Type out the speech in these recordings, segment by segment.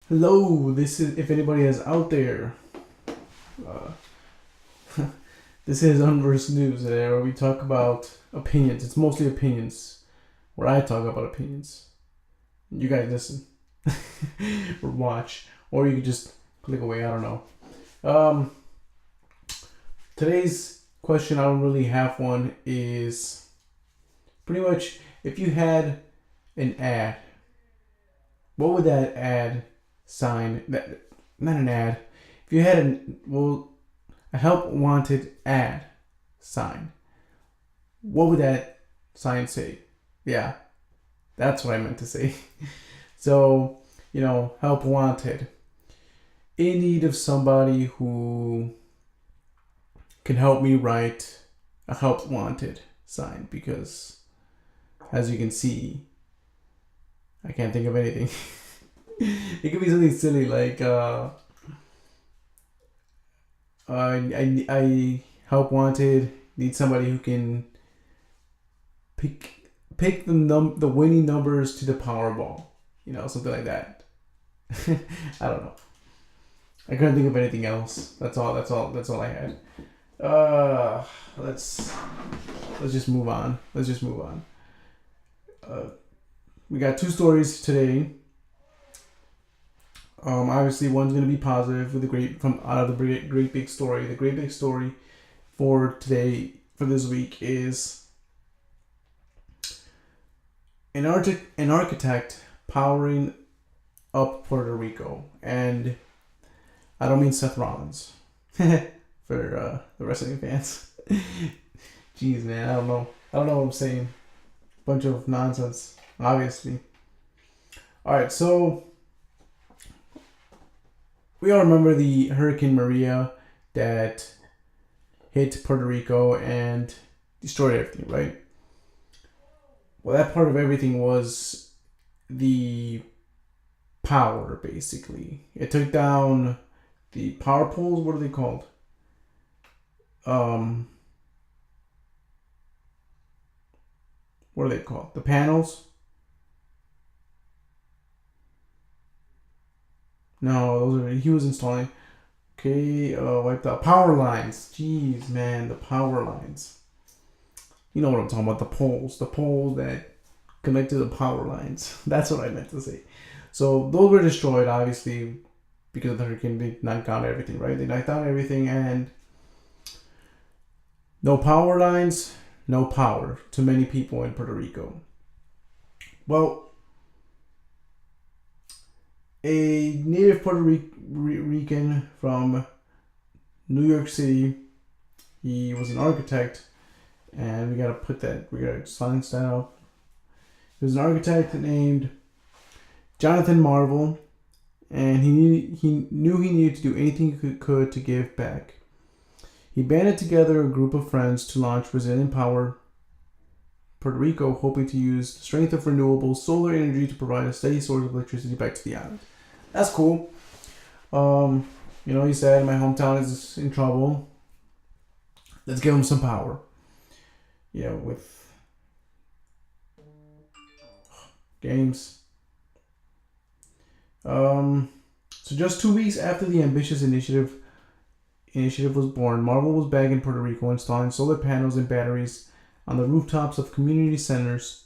Hello, this is, if anybody is out there, uh, this is Unversed News, where we talk about opinions. It's mostly opinions, where I talk about opinions. You guys listen, or watch, or you could just click away, I don't know. Um, Today's question, I don't really have one, is pretty much if you had an ad, what would that ad sign, not an ad, if you had a help wanted ad sign, what would that sign say? Yeah, that's what I meant to say. So, help wanted, in need of somebody who can help me write a help wanted sign, because as you can see, I can't think of anything. It could be something silly like I help wanted, need somebody who can pick the winning numbers to the Powerball, something like that. I don't know. I couldn't think of anything else. That's all I had. Let's just move on. We got two stories today. Obviously, one's going to be positive with out of the great big story. The great big story for today, for this week, is an architect powering up Puerto Rico, and I don't mean Seth Rollins for the wrestling fans. Jeez, man, I don't know what I'm saying. Bunch of nonsense, obviously. All right, so we all remember the Hurricane Maria that hit Puerto Rico and destroyed everything, right? Well, that part of everything was the power, basically. It took down the power poles. What are they called? What are they called? The panels? No, he was installing. Okay, wiped out power lines. Jeez, man, the power lines. You know what I'm talking about? The poles that connect to the power lines. That's what I meant to say. So those were destroyed, obviously, because of the hurricane. They knocked down everything, right? They knocked down everything, and no power lines, no power to many people in Puerto Rico. Well, a native Puerto Rican from New York City, he was an architect, and we gotta silence that up. He was an architect named Jonathan Marvel, and he knew he needed to do anything he could to give back. He banded together a group of friends to launch Resilient Power Puerto Rico, hoping to use the strength of renewable solar energy to provide a steady source of electricity back to the island. That's cool. He said, my hometown is in trouble. Let's give them some power. With games. So just 2 weeks after the ambitious initiative was born, Marvel was back in Puerto Rico installing solar panels and batteries on the rooftops of community centers.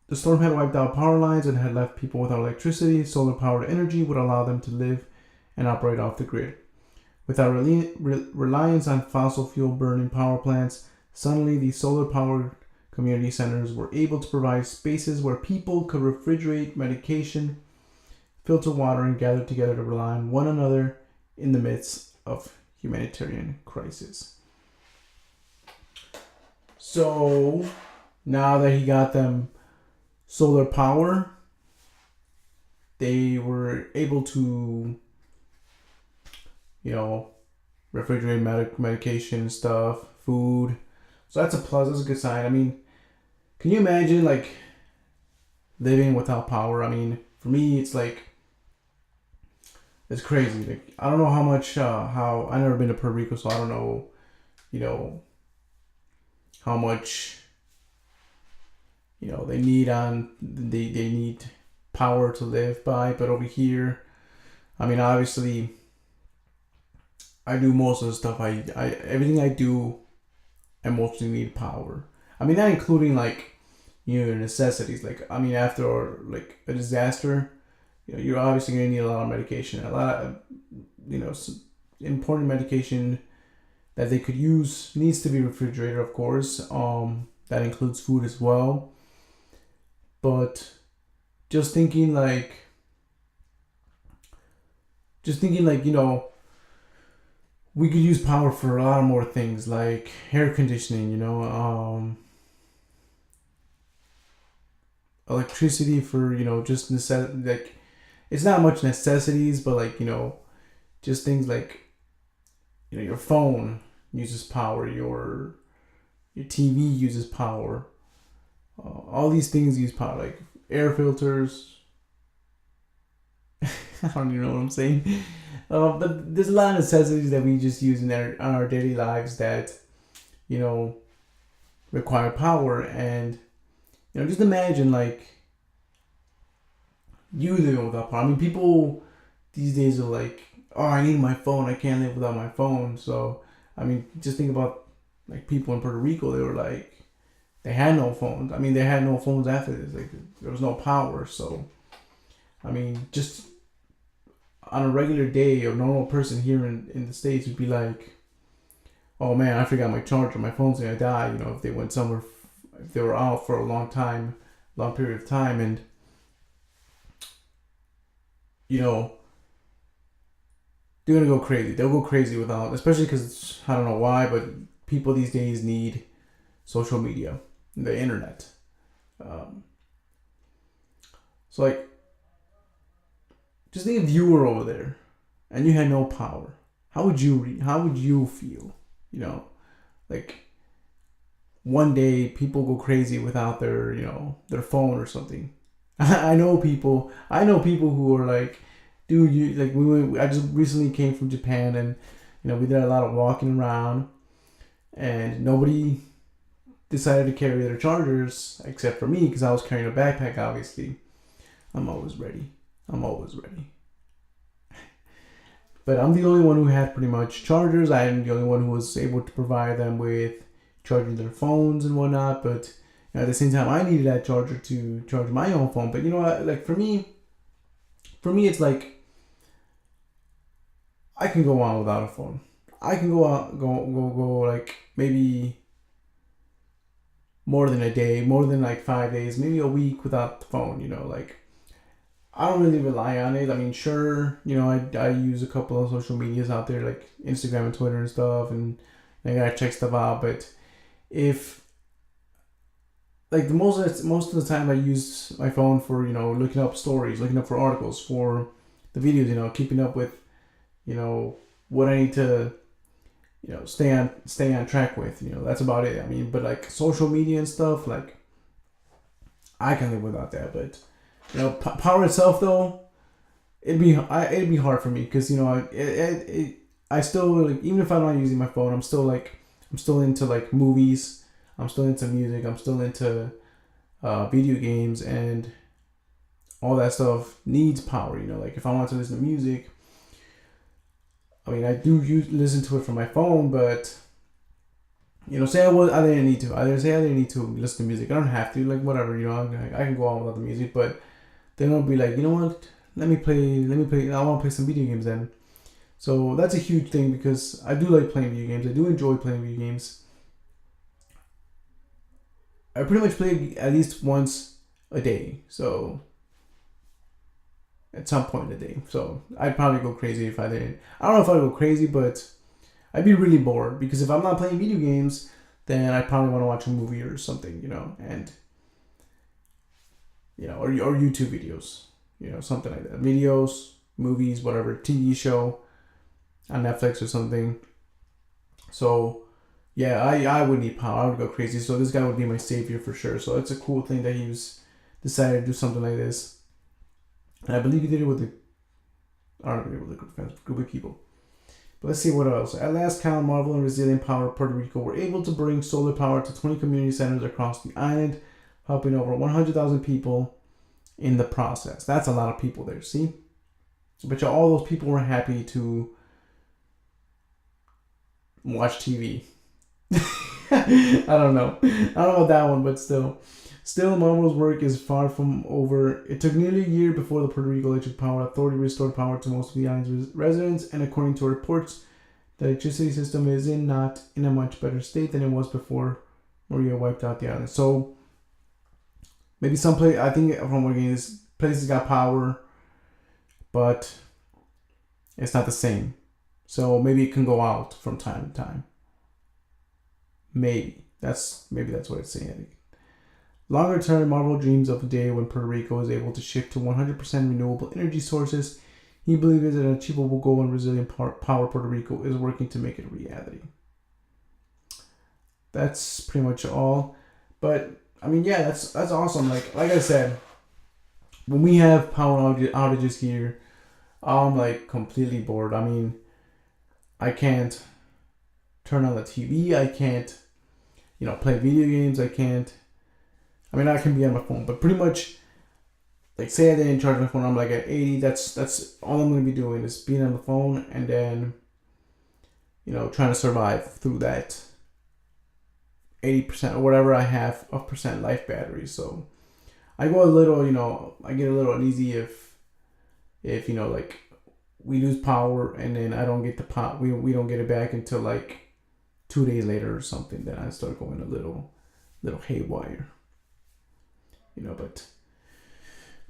The storm had wiped out power lines and had left people without electricity. Solar-powered energy would allow them to live and operate off the grid. Without reliance on fossil fuel burning power plants, suddenly the solar-powered community centers were able to provide spaces where people could refrigerate medication, filter water, and gather together to rely on one another in the midst of humanitarian crisis. So now that he got them solar power, they were able to, refrigerate medication stuff, food. So that's a plus. That's a good sign. I mean, can you imagine living without power? I mean, for me, it's it's crazy. I don't know how much. How I've never been to Puerto Rico, so I don't know. How much. They need power to live by. But over here, I mean, obviously, I do most of the stuff. I everything I do, I mostly need power. I mean, not including like your necessities. Like, I mean, after like a disaster, you're obviously gonna need a lot of medication. A lot of important medication that they could use needs to be refrigerated, of course. That includes food as well. But just thinking like, we could use power for a lot more things like air conditioning. Electricity for just like it's not much necessities, but like just things like your phone uses power, your TV uses power. All these things use power, like air filters. I don't even know what I'm saying. But there's a lot of necessities that we just use in our daily lives that require power. And just imagine like you living without power. I mean, people these days are like, oh, I need my phone. I can't live without my phone. So, I mean, just think about like people in Puerto Rico. They were like, they had no phones. I mean, they had no phones after this. Like, there was no power. So, I mean, just on a regular day, a normal person here in the States would be like, oh man, I forgot my charger. My phone's gonna die. If they went somewhere, if they were out for a long period of time, and they're gonna go crazy. They'll go crazy without, especially because I don't know why, but people these days need social media, the internet. So like, just think if you were over there and you had no power. How would you feel? Like one day people go crazy without their their phone or something. I know people who are like, dude, I just recently came from Japan, and we did a lot of walking around, and nobody decided to carry their chargers except for me because I was carrying a backpack. Obviously, I'm always ready. But I'm the only one who had pretty much chargers. I am the only one who was able to provide them with charging their phones and whatnot. But at the same time, I needed that charger to charge my own phone. But like for me, it's like I can go on without a phone. I can go like maybe more than a day, more than like 5 days, maybe a week without the phone. Like I don't really rely on it. I mean, sure, I use a couple of social medias out there like Instagram and Twitter and stuff, and I gotta check stuff out. But if like the most of the time I use my phone for looking up stories, looking up for articles for the videos, keeping up with what I need to stay on track with. That's about it. I mean, but like social media and stuff, like I can live without that. But power itself though, it'd be hard for me because I still like, even if I'm not using my phone, I'm still into like movies, I'm still into music, I'm still into video games, and all that stuff needs power. Like if I want to listen to music, I mean, I do listen to it from my phone, but say I didn't need to. I didn't need to listen to music. I don't have to. Like whatever, I can go on without the music. But then I'll be like, you know what? Let me play. I want to play some video games then. So that's a huge thing because I do like playing video games. I do enjoy playing video games. I pretty much play at least once a day. So at some point in the day. So I'd probably go crazy if I didn't. I don't know if I'd go crazy, but I'd be really bored because if I'm not playing video games, then I probably want to watch a movie or something, and or YouTube videos, something like that. Videos, movies, whatever, TV show on Netflix or something. So yeah, I would need power. I would go crazy. So this guy would be my savior for sure. So it's a cool thing that he decided to do something like this. And I believe he did it with a group of people. But let's see what else. At last count, Marvel and Resilient Power Puerto Rico were able to bring solar power to 20 community centers across the island, helping over 100,000 people in the process. That's a lot of people there, see? But all those people were happy to watch TV. I don't know. I don't know about that one, but still. Still, Marvel's work is far from over. It took nearly a year before the Puerto Rico Electric Power Authority restored power to most of the island's residents, and according to reports, the electricity system is not in a much better state than it was before Maria wiped out the island. So, maybe some place, I think from what I'm this places got power, but it's not the same. So maybe it can go out from time to time. Maybe that's what it's saying. I think. Longer term, Marvel dreams of a day when Puerto Rico is able to shift to 100% renewable energy sources. He believes that an achievable goal and resilient power Puerto Rico is working to make it a reality. That's pretty much all. But I mean, yeah, that's awesome. Like I said, when we have power outages here, I'm like completely bored. I mean, I can't turn on the TV. I can't, play video games. I can't. I mean, I can be on my phone, but pretty much, like, say I didn't charge my phone, I'm like at 80. That's all I'm gonna be doing is being on the phone and then, trying to survive through that 80% or whatever I have of percent life battery. So I go a little, I get a little uneasy if like we lose power and then I don't get the power, we don't get it back until like 2 days later or something. Then I start going a little haywire.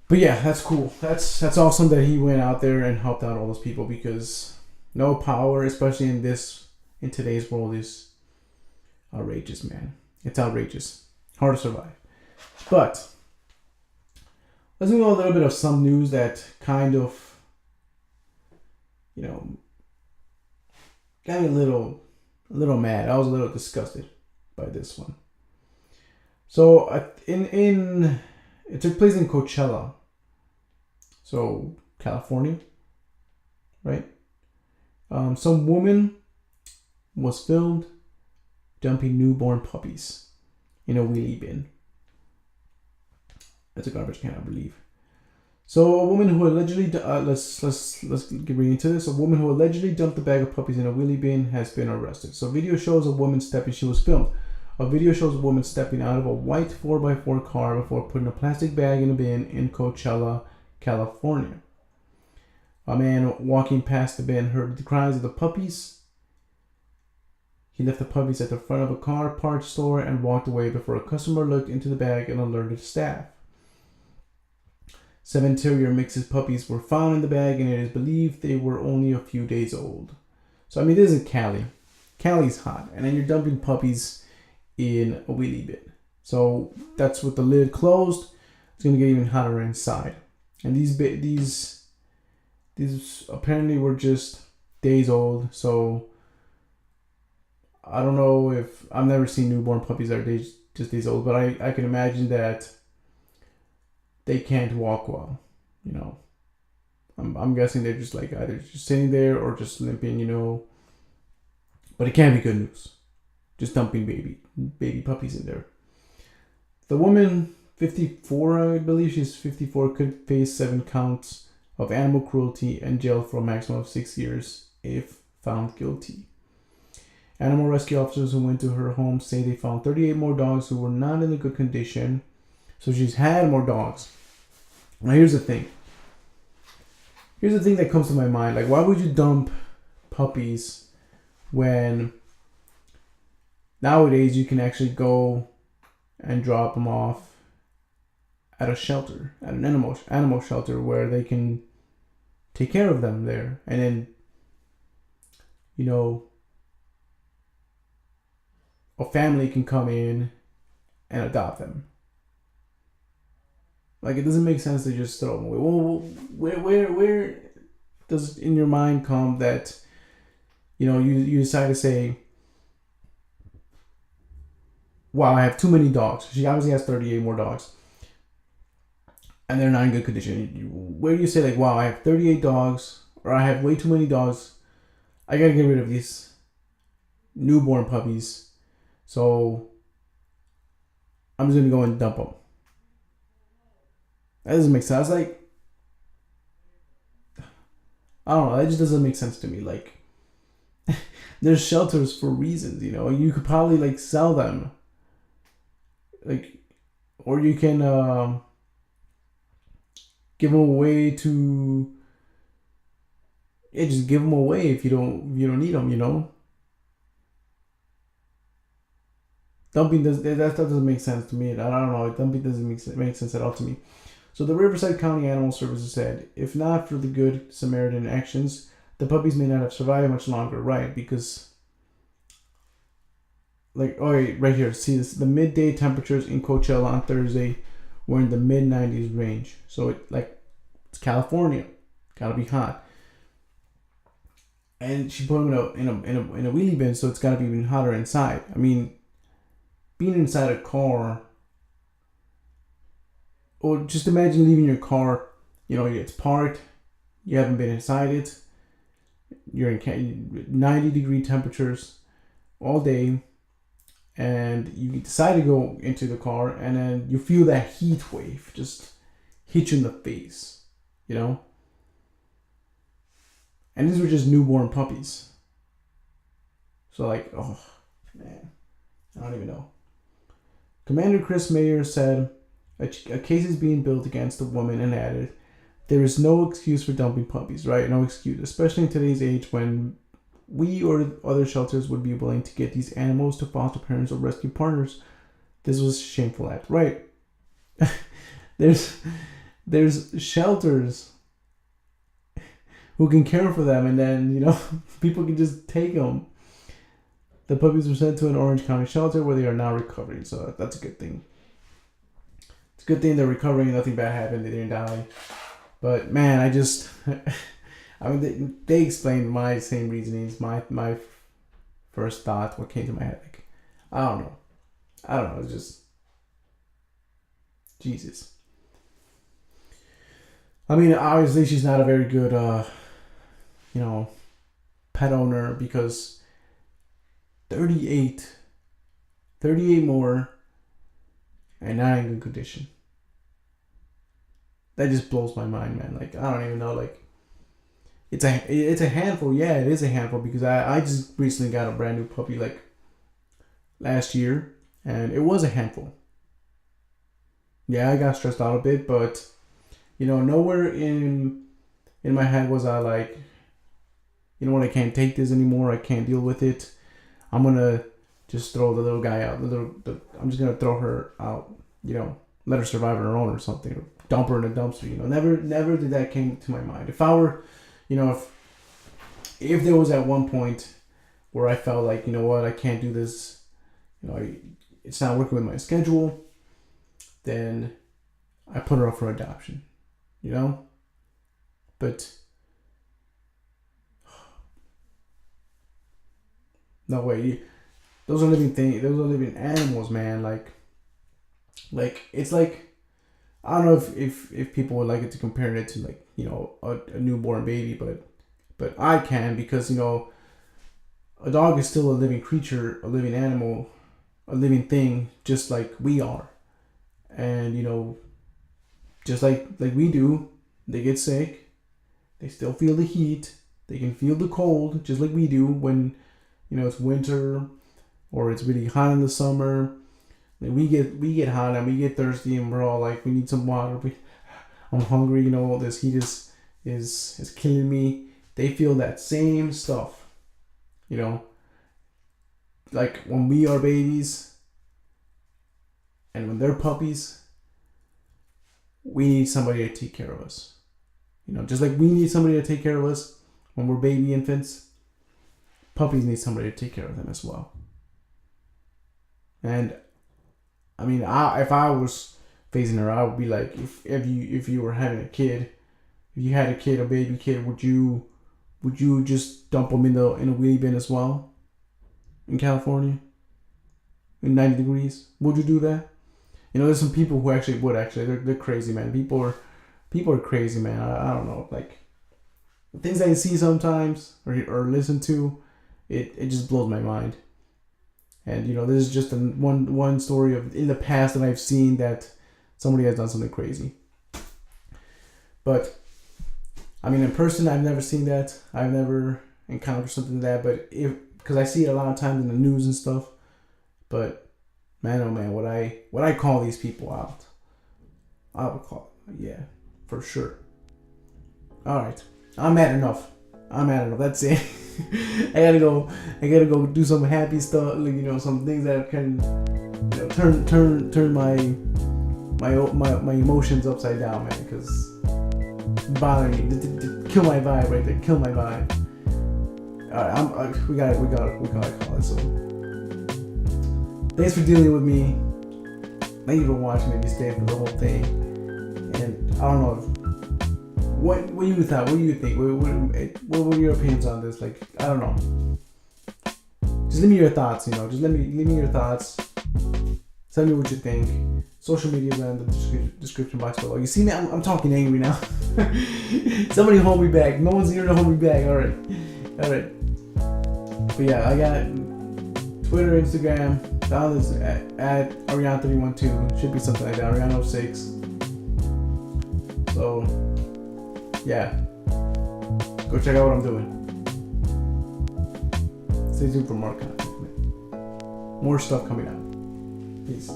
But yeah, that's cool. That's awesome that he went out there and helped out all those people, because no power, especially in today's world, is outrageous, man. It's outrageous. Hard to survive. But let's move on a little bit of some news that kind of, got me a little mad. I was a little disgusted by this one. So it took place in Coachella, so California, right? Some woman was filmed dumping newborn puppies in a wheelie bin. That's a garbage can, I believe. So a woman who allegedly let's get right into this. A woman who allegedly dumped a bag of puppies in a wheelie bin has been arrested. So video shows a woman stepping. She was filmed. A video shows a woman stepping out of a white 4x4 car before putting a plastic bag in a bin in Coachella, California. A man walking past the bin heard the cries of the puppies. He left the puppies at the front of a car parts store and walked away before a customer looked into the bag and alerted staff. 7 terrier mixed puppies were found in the bag, and it is believed they were only a few days old. So, I mean, this is Cali. Cali's hot, and then you're dumping puppies in a wheelie bin. So that's with the lid closed. It's gonna get even hotter inside. And these apparently were just days old. So I don't know if I've never seen newborn puppies that are just days old, but I can imagine that they can't walk well. I'm guessing they're just like either just sitting there or just limping. But it can't be good news. Just dumping baby puppies in there. The woman, 54, I believe she's 54, could face 7 counts of animal cruelty and jail for a maximum of 6 years if found guilty. Animal rescue officers who went to her home say they found 38 more dogs who were not in a good condition. So she's had more dogs. Now here's the thing. Here's the thing that comes to my mind. Like, why would you dump puppies when nowadays you can actually go and drop them off at a shelter, at an animal shelter, where they can take care of them there, and then a family can come in and adopt them. Like, it doesn't make sense to just throw them away. Well, where does in your mind come that you decide to say, wow, I have too many dogs. She obviously has 38 more dogs, and they're not in good condition. Where do you say, like, wow, I have 38 dogs, or I have way too many dogs, I gotta get rid of these newborn puppies, so I'm just gonna go and dump them? That doesn't make sense. Like, I don't know. That just doesn't make sense to me. Like, there's shelters for reasons, you know. You could probably like sell them, like, or you can give them away to. Yeah, just give them away if you don't need them, you know. Dumping does that stuff doesn't make sense to me. I don't know. Dumping doesn't make sense at all to me. So the Riverside County Animal Services said, if not for the Good Samaritan actions, the puppies may not have survived much longer. Right, because like, oh wait, right here, see this, the midday temperatures in Coachella on Thursday were in the mid 90s range. So it's California, gotta be hot. And she put them in a wheelie bin, so it's gotta be even hotter inside. I mean, being inside a car, or just imagine leaving your car. You know, it's parked, you haven't been inside it. You're in 90-degree temperatures all day, and you decide to go into the car, and then you feel that heat wave just hit you in the face, you know? And these were just newborn puppies. So, like, oh, man. I don't even know. Commander Chris Mayer said a case is being built against the woman and added, there is no excuse for dumping puppies, right? No excuse, especially in today's age when we or other shelters would be willing to get these animals to foster parents or rescue partners. This was a shameful act, right? there's shelters who can care for them, and then, you know, people can just take them. The puppies were sent to an Orange County shelter where they are now recovering, so that's a good thing. It's a good thing they're recovering. Nothing bad happened. They didn't die. But man, I mean, they explained my same reasonings. My first thought, what came to my head, like, I don't know. It's just Jesus. I mean, obviously she's not a very good, pet owner, because 38 more and not in good condition. That just blows my mind, man. Like, I don't even know. Like, it's a handful. Yeah, it is a handful, because I just recently got a brand new puppy like last year, and it was a handful. Yeah, I got stressed out a bit, but nowhere in my head was I like, you know what, I can't take this anymore. I can't deal with it. I'm gonna just throw the little guy out. I'm just gonna throw her out. Let her survive on her own or something, or dump her in a dumpster. Never did that came to my mind. If I were, if there was at one point where I felt like, you know what, I can't do this, it's not working with my schedule, then I put her up for adoption. But no way. Those are living things. Those are living animals, man. Like it's like, I don't know if people would like it to compare it to, like, a newborn baby, but I can, because a dog is still a living creature, a living animal, a living thing, just like we are, and just like we do. They get sick. They still feel the heat. They can feel the cold, just like we do when it's winter or it's really hot in the summer. Like, we get hot and we get thirsty, and we're all like, we need some water. I'm hungry. This heat is killing me. They feel that same stuff. Like when we are babies and when they're puppies, we need somebody to take care of us. Just like we need somebody to take care of us when we're baby infants, puppies need somebody to take care of them as well. And I mean, if I was facing her, I would be like, if you were having a kid, if you had a kid, a baby kid, would you just dump them in a wheelie bin as well? In California, in 90 degrees, would you do that? There's some people who actually would. They're crazy, man. People are crazy, man. I don't know, like, the things I see sometimes or listen to, it just blows my mind. And this is just one story of in the past that I've seen that somebody has done something crazy. But I mean, in person, I've never seen that. I've never encountered something like that. But because I see it a lot of times in the news and stuff. But man, oh man, would I call these people out? I would call, yeah, for sure. All right, I'm mad enough. That's it. I gotta go do some happy stuff. Like, some things that can, turn my emotions upside down, man. Because bothering me, kill my vibe right there. Kill my vibe. All right, we gotta call it. So, thanks for dealing with me. Thank you for watching me. Stay for the whole thing. And I don't know. What you thought? What do you think? What were your opinions on this? Like, I don't know. Just leave me your thoughts. Just leave me your thoughts. Tell me what you think. Social media is in the description box below. You see me? I'm talking angry now. Somebody hold me back. No one's here to hold me back. All right. But yeah, I got Twitter, Instagram. Down is at Ariana312. Should be something like that. Ariana06. So yeah, go check out what I'm doing. Stay tuned for more content. More stuff coming out. Peace.